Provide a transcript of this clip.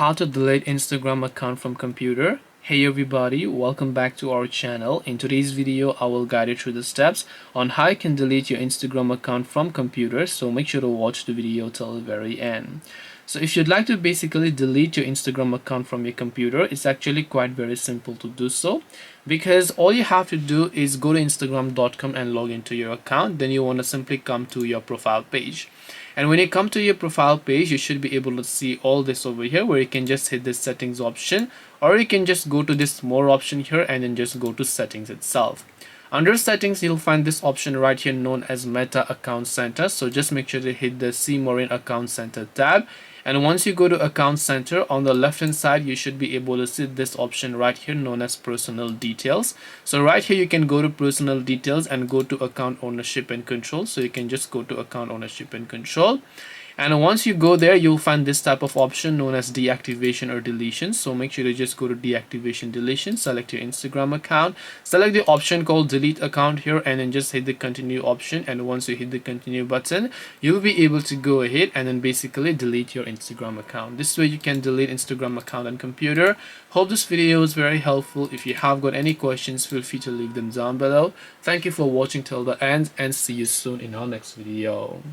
how to delete Instagram account from computer. Hey everybody, welcome back to our channel. In today's video I will guide you through the steps on how you can delete your Instagram account from computer, so make sure to watch the video till the very end. So if you'd like to basically delete your Instagram account from your computer, it's actually quite very simple to do so, because all you have to do is go to instagram.com and log into your account. Then you want to simply come to your profile page, and when you come to your profile page you should be able to see all this over here, where you can just hit this settings option, or you can just go to this more option here and then just go to settings itself. Under settings you'll find this option right here known as Meta Account Center, so just make sure to hit the See More in Account Center tab. And once you go to Account Center, on the left hand side you should be able to see this option right here known as Personal Details. So right here you can go to Personal Details and go to Account Ownership and Control. So you can just go to Account Ownership and Control, and once you go there you'll find this type of option known as deactivation or deletion. So make sure to just go to deactivation deletion, select your Instagram account, select the option called delete account here, and then just hit the continue option. And once you hit the continue button you'll be able to go ahead and then basically delete your Instagram account. This way you can delete Instagram account on computer. Hope this video was very helpful. If you have got any questions, feel free to leave them down below. Thank you for watching till the end, and see you soon in our next video.